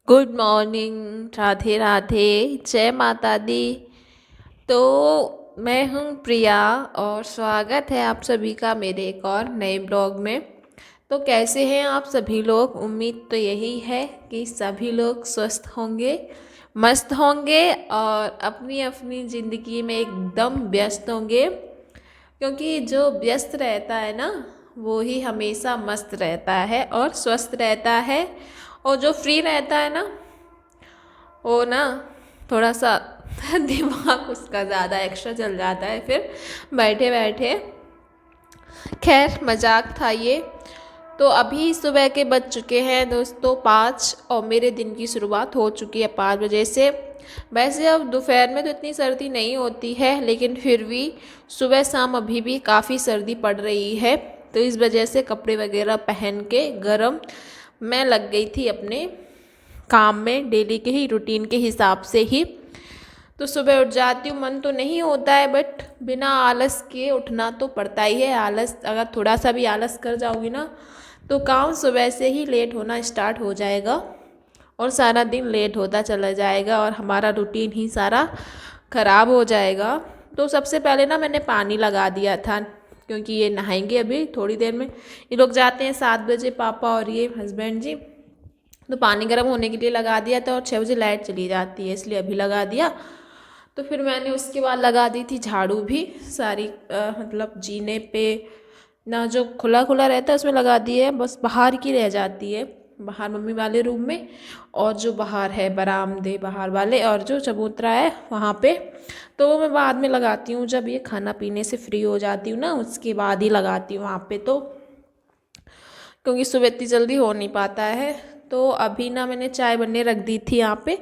Good morning. Radhe Radhe. जय माता दी। तो मैं हूँ प्रिया और स्वागत है आप सभी का मेरे एक और नए ब्लॉग में। तो कैसे हैं आप सभी लोग? उम्मीद तो यही है कि सभी लोग स्वस्थ होंगे, मस्त होंगे और अपनी अपनी ज़िंदगी में एकदम व्यस्त होंगे, क्योंकि जो व्यस्त रहता है ना वो ही हमेशा मस्त रहता है और स्वस्थ रहता है। और जो फ्री रहता है ना वो ना थोड़ा सा दिमाग उसका ज़्यादा एक्स्ट्रा चल जाता है फिर बैठे बैठे। खैर मजाक था ये। तो अभी सुबह के बज चुके हैं दोस्तों 5 और मेरे दिन की शुरुआत हो चुकी है 5 बजे से। वैसे अब दोपहर में तो इतनी सर्दी नहीं होती है, लेकिन फिर भी सुबह शाम अभी भी काफ़ी सर्दी पड़ रही है। तो इस वजह से कपड़े वगैरह पहन के गरम मैं लग गई थी अपने काम में, डेली के ही रूटीन के हिसाब से ही। तो सुबह उठ जाती हूँ, मन तो नहीं होता है बट बिना आलस के उठना तो पड़ता ही है। आलस अगर थोड़ा सा भी आलस कर जाऊँगी ना तो काम सुबह से ही लेट होना स्टार्ट हो जाएगा और सारा दिन लेट होता चला जाएगा और हमारा रूटीन ही सारा ख़राब हो जाएगा। तो सबसे पहले ना मैंने पानी लगा दिया था, क्योंकि ये नहाएंगे अभी थोड़ी देर में। ये लोग जाते हैं 7 बजे, पापा और ये हस्बैंड जी। तो पानी गर्म होने के लिए लगा दिया था और 6 बजे लाइट चली जाती है, इसलिए अभी लगा दिया। तो फिर मैंने उसके बाद लगा दी थी झाड़ू भी सारी, मतलब जीने पे ना जो खुला खुला रहता है उसमें लगा दी है, बस बाहर की रह जाती है, बाहर मम्मी वाले रूम में। और जो बाहर है बरामदे बाहर वाले और जो चबूतरा है वहाँ पे, तो वो मैं बाद में लगाती हूँ, जब ये खाना पीने से फ्री हो जाती हूँ ना उसके बाद ही लगाती हूँ वहाँ पे। तो क्योंकि सुबह इतनी जल्दी हो नहीं पाता है। तो अभी ना मैंने चाय बनने रख दी थी यहाँ पे।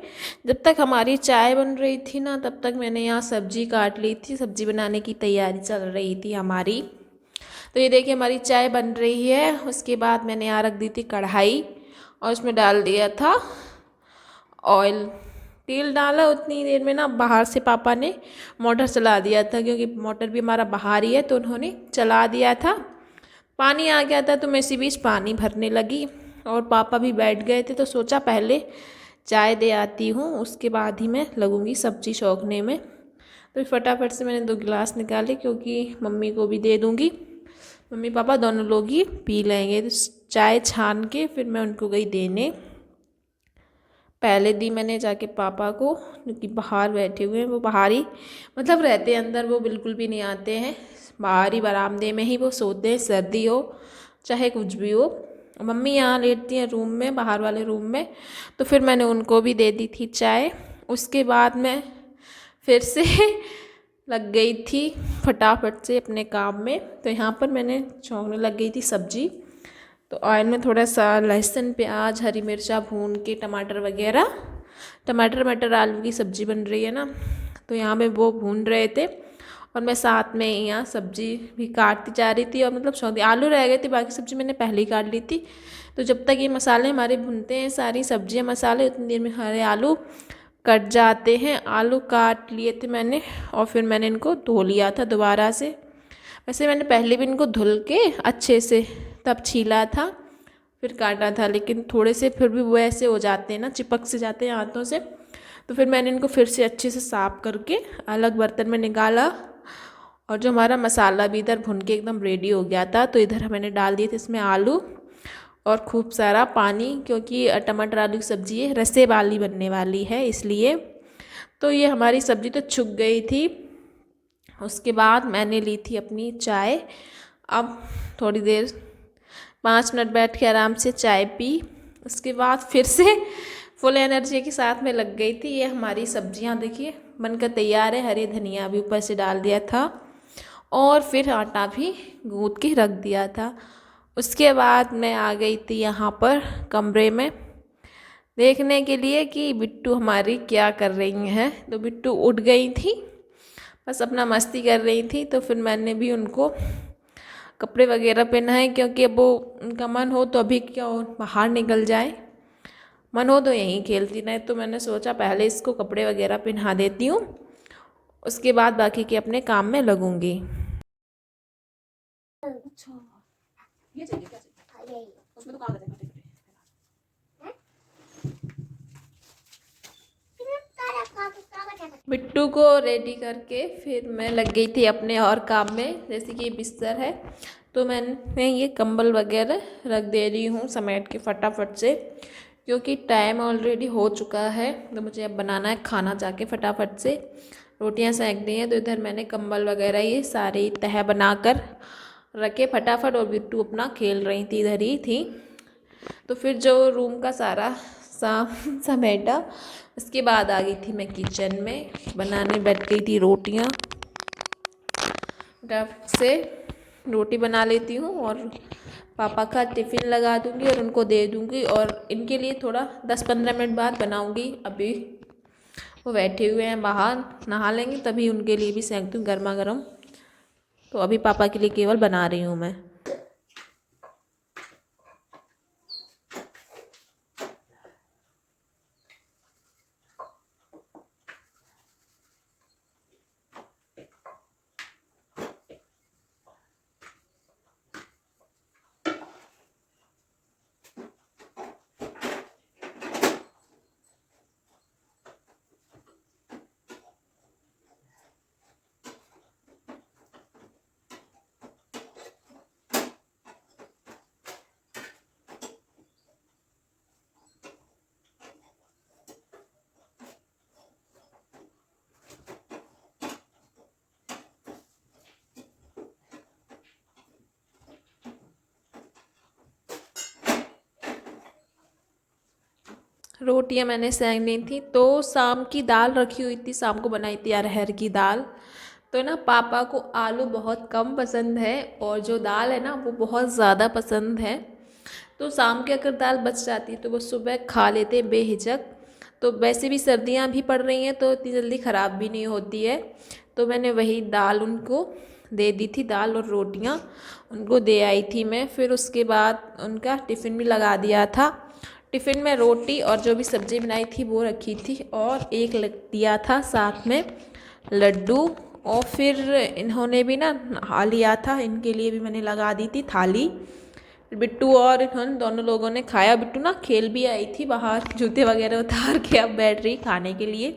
जब तक हमारी चाय बन रही थी ना तब तक मैंने यहाँ सब्जी काट ली थी, सब्जी बनाने की तैयारी चल रही थी हमारी। तो ये देखिए हमारी चाय बन रही है। उसके बाद मैंने यहाँ रख दी थी कढ़ाई और उसमें डाल दिया था ऑयल। तेल डाला, उतनी देर में ना बाहर से पापा ने मोटर चला दिया था, क्योंकि मोटर भी हमारा बाहर ही है तो उन्होंने चला दिया था। पानी आ गया था तो मैं इसी बीच पानी भरने लगी और पापा भी बैठ गए थे, तो सोचा पहले चाय दे आती हूँ उसके बाद ही मैं लगूंगी सब्जी छौंकने में। तो फटाफट से मैंने 2 गिलास निकाले, क्योंकि मम्मी को भी दे दूँगी, मम्मी पापा दोनों लोग ही पी लेंगे। तो चाय छान के फिर मैं उनको गई देने। पहले दी मैंने जाके पापा को, क्योंकि बाहर बैठे हुए हैं, वो बाहर ही मतलब रहते हैं, अंदर वो बिल्कुल भी नहीं आते हैं। बाहर ही बरामदे में ही वो सोते हैं, सर्दी हो चाहे कुछ भी हो। मम्मी यहाँ लेटती हैं रूम में, बाहर वाले रूम में। तो फिर मैंने उनको भी दे दी थी चाय। उसके बाद मैं फिर से लग गई थी फटाफट से अपने काम में। तो यहाँ पर मैंने छौंकने लग गई थी सब्जी। तो ऑयल में थोड़ा सा लहसुन प्याज हरी मिर्चा भून के, टमाटर वगैरह, टमाटर मटर आलू की सब्ज़ी बन रही है ना, तो यहाँ पे वो भून रहे थे और मैं साथ में यहाँ सब्ज़ी भी काटती जा रही थी। और मतलब सौदी आलू रह गए थे, बाकी सब्ज़ी मैंने पहले ही काट ली थी। तो जब तक ये मसाले हमारे भुनते हैं, सारी सब्जियाँ मसाले, उतनी देर में हमारे आलू कट जाते हैं। आलू काट लिए थे मैंने और फिर मैंने इनको धो लिया था दोबारा से। वैसे मैंने पहले भी इनको धुल के अच्छे से तब छीला था फिर काटा था, लेकिन थोड़े से फिर भी वो ऐसे हो जाते हैं ना, चिपक से जाते हैं हाथों से। तो फिर मैंने इनको फिर से अच्छे से साफ करके अलग बर्तन में निकाला। और जो हमारा मसाला भी इधर भुन के एकदम रेडी हो गया था, तो इधर मैंने डाल दिए थे इसमें आलू और खूब सारा पानी, क्योंकि टमाटर आलू की सब्ज़ी है रसे वाली बनने वाली है इसलिए। तो ये हमारी सब्ज़ी तो छुक गई थी। उसके बाद मैंने ली थी अपनी चाय। अब थोड़ी देर 5 मिनट बैठ के आराम से चाय पी। उसके बाद फिर से फुल एनर्जी के साथ में लग गई थी। ये हमारी सब्जियां देखिए बनकर तैयार है। हरे धनिया भी ऊपर से डाल दिया था और फिर आटा भी गूँथ के रख दिया था। उसके बाद मैं आ गई थी यहाँ पर कमरे में देखने के लिए कि बिट्टू हमारी क्या कर रही हैं। तो बिट्टू उठ गई थी, बस अपना मस्ती कर रही थी। तो फिर मैंने भी उनको कपड़े वगैरह पहनाए, क्योंकि अब वो उनका मन हो तो अभी क्या हो बाहर निकल जाए, मन हो तो यहीं खेलती रहे। तो मैंने सोचा पहले इसको कपड़े वगैरह पहना देती हूँ, उसके बाद बाकी के अपने काम में लगूंगी। अच्छा ये चाहिए क्या चाहिए उसमें तो काम करते हैं। बिट्टू को रेडी करके फिर मैं लग गई थी अपने और काम में। जैसे कि ये बिस्तर है तो मैंने ये कंबल वगैरह रख दे रही हूँ समेट के फटाफट से, क्योंकि टाइम ऑलरेडी हो चुका है। तो मुझे अब बनाना है खाना जाके फटाफट से। रोटियां सेक दी हैं तो इधर मैंने कंबल वगैरह ये सारी तह बनाकर रखे फटाफट, और बिट्टू अपना खेल रही थी, इधर ही थी। तो फिर जो रूम का सारा समेटा, उसके बाद आ गई थी मैं किचन में, बनाने बैठ गई थी रोटियां। फटाफट से रोटी बना लेती हूँ और पापा का टिफ़िन लगा दूँगी और उनको दे दूँगी, और इनके लिए थोड़ा 10-15 मिनट बाद बनाऊँगी। अभी वो बैठे हुए हैं बाहर, नहा लेंगे तभी उनके लिए भी सेंक दूँ गर्मा गर्म। तो अभी पापा के लिए केवल बना रही हूँ मैं। रोटियां मैंने सेंक ली थी, तो शाम की दाल रखी हुई थी, शाम को बनाई थी अरहर की दाल। तो ना पापा को आलू बहुत कम पसंद है और जो दाल है ना वो बहुत ज़्यादा पसंद है। तो शाम की अगर दाल बच जाती तो वो सुबह खा लेते बेहिचक। तो वैसे भी सर्दियां भी पड़ रही हैं तो इतनी जल्दी ख़राब भी नहीं होती है। तो मैंने वही दाल उनको दे दी थी, दाल और रोटियां उनको दे आई थी मैं। फिर उसके बाद उनका टिफ़िन भी लगा दिया था। टिफ़िन में रोटी और जो भी सब्ज़ी बनाई थी वो रखी थी, और एक दिया था साथ में लड्डू। और फिर इन्होंने भी ना नहा लिया था, इनके लिए भी मैंने लगा दी थी थाली। बिट्टू और इन्होंने दोनों लोगों ने खाया। बिट्टू ना खेल भी आई थी बाहर, जूते वगैरह उतार के अब बैठ रही खाने के लिए।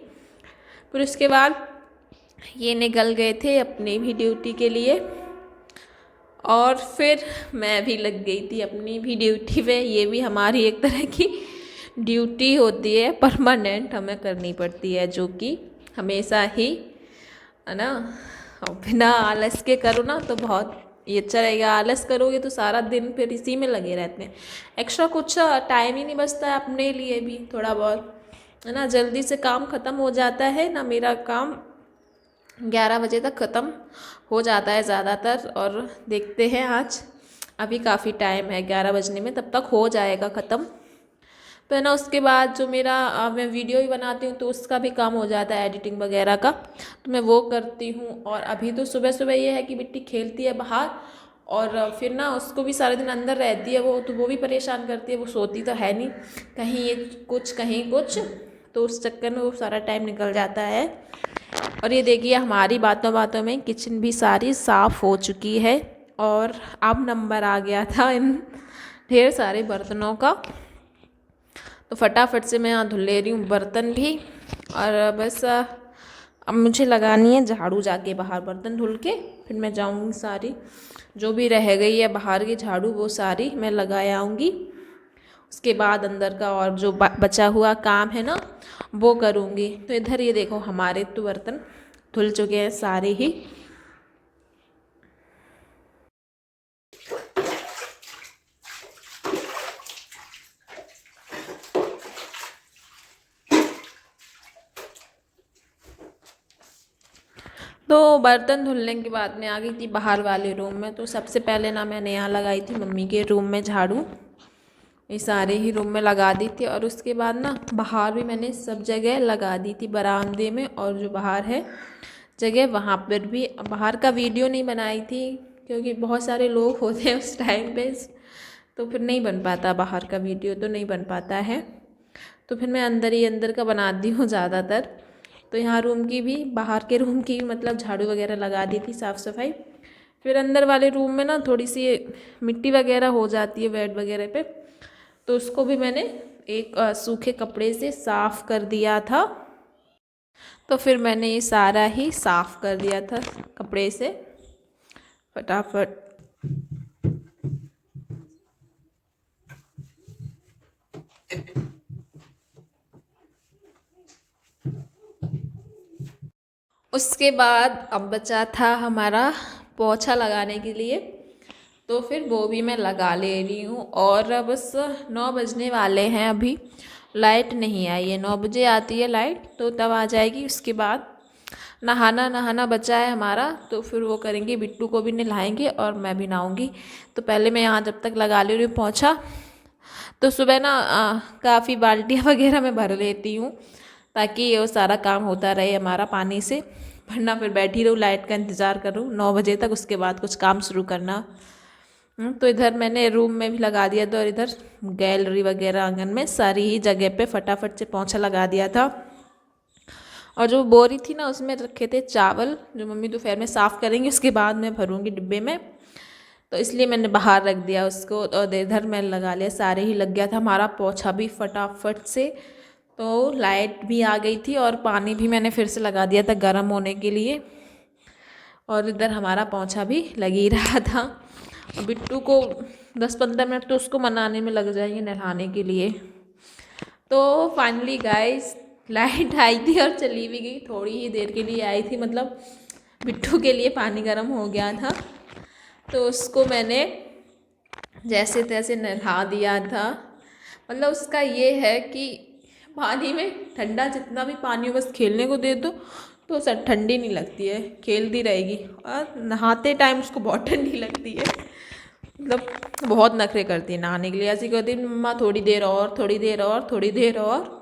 फिर उसके बाद ये निकल गए थे अपनी भी ड्यूटी के लिए, और फिर मैं भी लग गई थी अपनी भी ड्यूटी पे। ये भी हमारी एक तरह की ड्यूटी होती है, परमानेंट हमें करनी पड़ती है, जो कि हमेशा ही, है ना। और बिना आलस के करो ना तो बहुत ये अच्छा रहेगा। आलस करोगे तो सारा दिन फिर इसी में लगे रहते हैं, एक्स्ट्रा कुछ टाइम ही नहीं बचता है अपने लिए भी थोड़ा बहुत, है ना। जल्दी से काम ख़त्म हो जाता है ना, मेरा काम 11 बजे तक ख़त्म हो जाता है ज़्यादातर। और देखते हैं आज अभी काफ़ी टाइम है 11 बजने में, तब तक हो जाएगा ख़त्म। तो है ना, उसके बाद जो मेरा मैं वीडियो ही बनाती हूँ तो उसका भी काम हो जाता है, एडिटिंग वगैरह का, तो मैं वो करती हूँ। और अभी तो सुबह सुबह ये है कि बिट्टी खेलती है बाहर, और फिर ना उसको भी सारे दिन अंदर रहती है वो, तो वो भी परेशान करती है, वो सोती तो है नहीं, कहीं ये कुछ कहीं कुछ, तो उस चक्कर में वो सारा टाइम निकल जाता है। और ये देखिए हमारी बातों बातों में किचन भी सारी साफ़ हो चुकी है, और अब नंबर आ गया था इन ढेर सारे बर्तनों का। तो फटाफट से मैं यहाँ धुल ले रही हूँ बर्तन भी, और बस अब मुझे लगानी है झाड़ू, जाके बाहर बर्तन धुल के फिर मैं जाऊँगी सारी जो भी रह गई है बाहर की झाड़ू वो सारी मैं लगा आऊँगी। उसके बाद अंदर का और जो बचा हुआ काम है ना वो करूँगी। तो इधर ये देखो हमारे तो बर्तन धुल चुके हैं सारे ही। तो बर्तन धुलने के बाद में आ गई थी बाहर वाले रूम में। तो सबसे पहले ना मैंने यहाँ लगाई थी मम्मी के रूम में झाड़ू, ये सारे ही रूम में लगा दी थी। और उसके बाद ना बाहर भी मैंने सब जगह लगा दी थी, बरामदे में और जो बाहर है जगह वहाँ पर भी। बाहर का वीडियो नहीं बनाई थी क्योंकि बहुत सारे लोग होते हैं उस टाइम पे, तो फिर नहीं बन पाता, बाहर का वीडियो तो नहीं बन पाता है। तो फिर मैं अंदर ही अंदर का बनाती हूँ ज़्यादातर। तो यहाँ रूम की भी, बाहर के रूम की मतलब झाड़ू वगैरह लगा दी थी, साफ़ सफाई। फिर अंदर वाले रूम में ना थोड़ी सी मिट्टी वगैरह हो जाती है बेड वगैरह पे, तो उसको भी मैंने एक सूखे कपड़े से साफ़ कर दिया था। तो फिर मैंने ये सारा ही साफ़ कर दिया था कपड़े से फटाफट। उसके बाद अब बचा था हमारा पोछा लगाने के लिए, तो फिर वो भी मैं लगा ले रही हूँ। और अब बस 9 बजने वाले हैं, अभी लाइट नहीं आई है। 9 बजे आती है लाइट, तो तब आ जाएगी। उसके बाद नहाना बचा है हमारा, तो फिर वो करेंगे, बिट्टू को भी नहलाएंगे और मैं भी नहाऊंगी। तो पहले मैं यहाँ जब तक लगा ले रही हूँ पोछा, तो सुबह ना काफ़ी बाल्टियाँ वगैरह मैं भर लेती हूँ, ताकि वो सारा काम होता रहे हमारा पानी से। वरना फिर बैठी रहूँ, लाइट का इंतज़ार करूँ 9 बजे तक, उसके बाद कुछ काम शुरू करना। तो इधर मैंने रूम में भी लगा दिया था, और इधर गैलरी वगैरह आंगन में सारी ही जगह पे फटाफट से पोंछा लगा दिया था। और जो बोरी थी ना, उसमें रखे थे चावल, जो मम्मी दोपहर में साफ़ करेंगी, उसके बाद मैं भरूँगी डिब्बे में, तो इसलिए मैंने बाहर रख दिया उसको। और इधर मैं लगा लिया, सारे ही लग गया था हमारा पोंछा भी फटाफट से। तो लाइट भी आ गई थी और पानी भी मैंने फिर से लगा दिया था गर्म होने के लिए। और इधर हमारा पोंछा भी लग ही रहा था। और बिट्टू को 10-15 मिनट तो उसको मनाने में लग जाएंगे नहलाने के लिए। तो फाइनली गाइस लाइट आई थी और चली भी गई, थोड़ी ही देर के लिए आई थी, मतलब बिट्टू के लिए पानी गर्म हो गया था, तो उसको मैंने जैसे तैसे नहा दिया था। मतलब उसका ये है कि पानी में ठंडा जितना भी पानी हो, बस खेलने को दे दो तो सर ठंडी नहीं लगती है, खेलती रहेगी। और नहाते टाइम उसको बहुत ठंडी लगती है, मतलब बहुत नखरे करती है नहाने के लिए। ऐसी कहती है मम्मा थोड़ी देर और, थोड़ी देर और, थोड़ी देर और।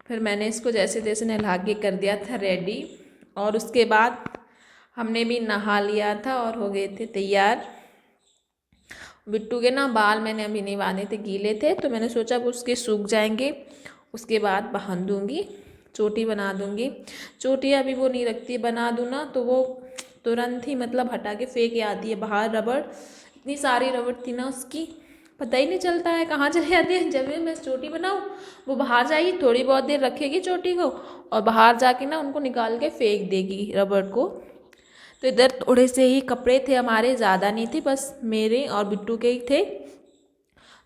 फिर मैंने इसको जैसे तैसे नहला के कर दिया था रेडी। और उसके बाद हमने भी नहा लिया था और हो गए थे तैयार। बिट्टू के ना बाल मैंने अभी नहीं बांधे थे, गीले थे, तो मैंने सोचा अब उसके सूख जाएंगे, उसके बाद बांध दूँगी, चोटी बना दूँगी। चोटी अभी वो नहीं रखती, बना दूँ ना तो वो तुरंत ही मतलब हटा के फेंक आती है बाहर। रबड़, इतनी सारी रबड़ थी ना उसकी, पता ही नहीं चलता है कहाँ चले जाती है। जब भी मैं चोटी बनाऊँ, वो बाहर जाएगी, थोड़ी बहुत देर रखेगी चोटी को, और बाहर जाके ना उनको निकाल के फेंक देगी रबड़ को। तो इधर थोड़े से ही कपड़े थे हमारे, ज़्यादा नहीं थे, बस मेरे और बिट्टू के ही थे,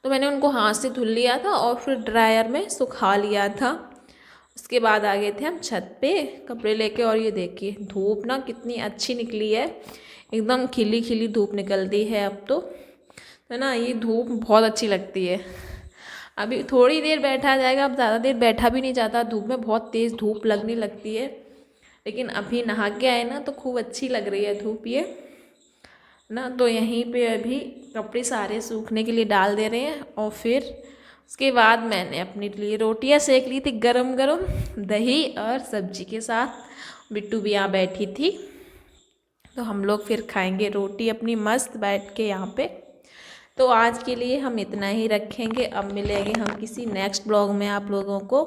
तो मैंने उनको हाथ से धुल लिया था और फिर ड्रायर में सुखा लिया था। उसके बाद आ गए थे हम छत पे कपड़े लेके। और ये देखिए धूप ना कितनी अच्छी निकली है, एकदम खिली खिली धूप निकलती है अब तो, है ना। ये धूप बहुत अच्छी लगती है। अभी थोड़ी देर बैठा जाएगा, अब ज़्यादा देर बैठा भी नहीं जाता धूप में, बहुत तेज़ धूप लगने लगती है। लेकिन अभी नहा के आए ना तो खूब अच्छी लग रही है धूप ये ना। तो यहीं पे अभी कपड़े सारे सूखने के लिए डाल दे रहे हैं। और फिर उसके बाद मैंने अपने लिए रोटियां सेक ली थी गरम गरम, दही और सब्जी के साथ। बिट्टू भी यहाँ बैठी थी, तो हम लोग फिर खाएंगे रोटी अपनी मस्त बैठ के यहाँ पे। तो आज के लिए हम इतना ही रखेंगे, अब मिलेंगे हम किसी नेक्स्ट ब्लॉग में आप लोगों को।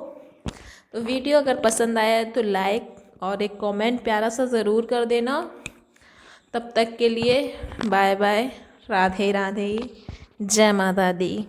तो वीडियो अगर पसंद आया है तो लाइक और एक कमेंट प्यारा सा ज़रूर कर देना। तब तक के लिए बाय बाय, राधे राधे, जय माता दी।